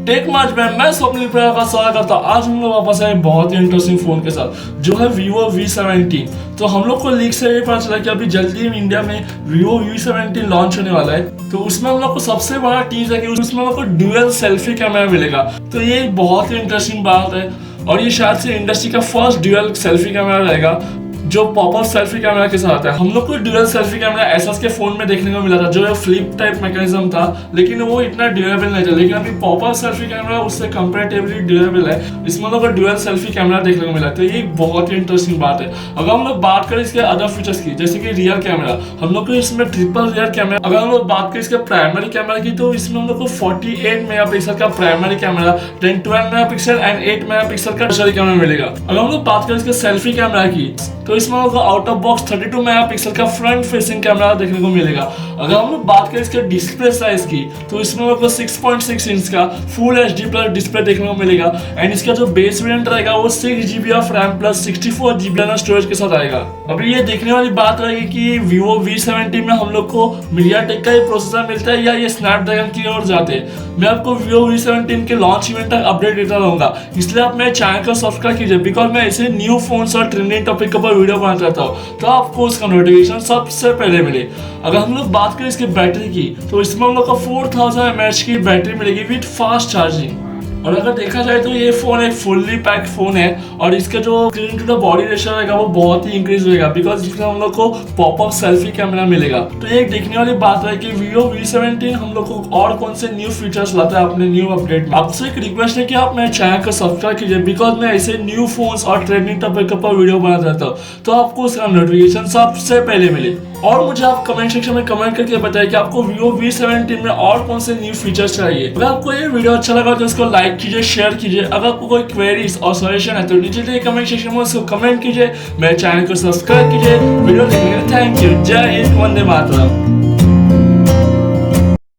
Take मर्ज में मैं स्वप्निल का स्वागत करता हूँ। आज हम लोग वापस आए बहुत ही इंटरेस्टिंग फोन के साथ जो है Vivo V17। तो हम लोग को लीक से ये पता चला कि अभी जल्दी इंडिया में Vivo V17 लॉन्च होने वाला है। तो उसमें हम लोग को सबसे बड़ा चीज है कि उसमें हम लोग को ड्यूअल सेल्फी कैमरा मिलेगा। तो ये एक बहुत ही इंटरेस्टिंग बात है और ये शायद से इंडस्ट्री का फर्स्ट ड्यूअल सेल्फी कैमरा रहेगा जो पॉपअप सेल्फी कैमरा के साथ है। हम लोग को ड्यूअल सेल्फी कैमरा एसएस के फोन में देखने को मिला था जो फ्लिप टाइप मैकेनिज्म था, लेकिन वो इतना ड्यूरेबल नहीं था। लेकिन अभी पॉपअप सेल्फी कैमरा उससे कंपैरेटिवली ड्यूरेबल है। इसमें हम लोग को ड्यूअल सेल्फी कैमरा देखने को मिला, तो ये एक बहुत ही इंटरेस्टिंग बात है। अगर हम लोग बात करें इसके अदर फीचर्स की, जैसे कि रियर कैमरा, हम लोग को इसमें ट्रिपल रियर कैमरा। अगर हम लोग बात करें इसके प्राइमरी कैमरा की, तो इसमें हम लोग को 48 मेगापिक्सल का primary camera, 12 megapixel and 8 megapixel का टर्शरी कैमरा मिलेगा। अगर हम लोग बात करें इसके सेल्फी कैमरा की, तो इसमें हम लोग आउट ऑफ बॉक्स 32 मेगापिक्सल का फ्रंट फेसिंग कैमरा देखने को मिलेगा। अगर हम लोग बात करें इसके डिस्प्ले साइज की, तो इसमें हम लोग को 6.6 इंच का फुल HD प्लस डिस्प्ले देखने को मिलेगा एंड इसका जो बेस वेरिएंट रहेगा वो 6GB of RAM plus 64GB storage के साथ आएगा। अभी ये देखने वाली बात रहेगी कि Vivo V17 में हम लोग को MediaTek का ही प्रोसेसर मिलता है या ये Snapdragon की ओर जाते हैं। मैं आपको Vivo V17 के लॉन्च इवेंट तक अपडेट देता रहूंगा, इसलिए आप मेरे चैनल को सब्सक्राइब कीजिए बिकॉज मैं ऐसे न्यू फोन्स और ट्रेंडिंग टॉपिक के ऊपर वीडियो बनाता रहता हूँ, तो आपको उसका नोटिफिकेशन सबसे पहले मिले। अगर हम लोग बात करें इसकी बैटरी की, तो इसमें हम लोग को 4000 mAh की बैटरी मिलेगी विद फास्ट चार्जिंग। और अगर देखा जाए तो ये फोन एक फुल्ली पैक फोन है और इसका जो screen to the body ratio रहेगा वो बहुत ही इंक्रीज होगा बिकॉज इसमें हम लोग को पॉपअप सेल्फी कैमरा मिलेगा। तो ये एक देखने वाली बात है कि Vivo V17 हम लोग को और कौन से न्यू फीचर्स लाता है अपने न्यू अपडेट में। आपसे एक रिक्वेस्ट है कि आप मेरे चैनल को सब्सक्राइब कीजिए बिकॉज मैं ऐसे न्यू फोन्स और ट्रेंडिंग टॉपिक के ऊपर वीडियो बनाता रहता हूँ, तो आपको उसका नोटिफिकेशन सबसे पहले मिले। और मुझे आप कमेंट सेक्शन में कमेंट करके बताइए कि आपको Vivo V17 में और कौन से न्यू फीचर्स चाहिए। अगर आपको ये वीडियो अच्छा लगा तो इसको लाइक कीजिए, शेयर कीजिए। अगर आपको कोई क्वेरीज और सजेशन है तो नीचे कमेंट सेक्शन में उसको कमेंट कीजिए। मेरे चैनल को सब्सक्राइब कीजिए। वीडियो देखने के लिए थैंक यू। जय हिंद, वंदे मातरम।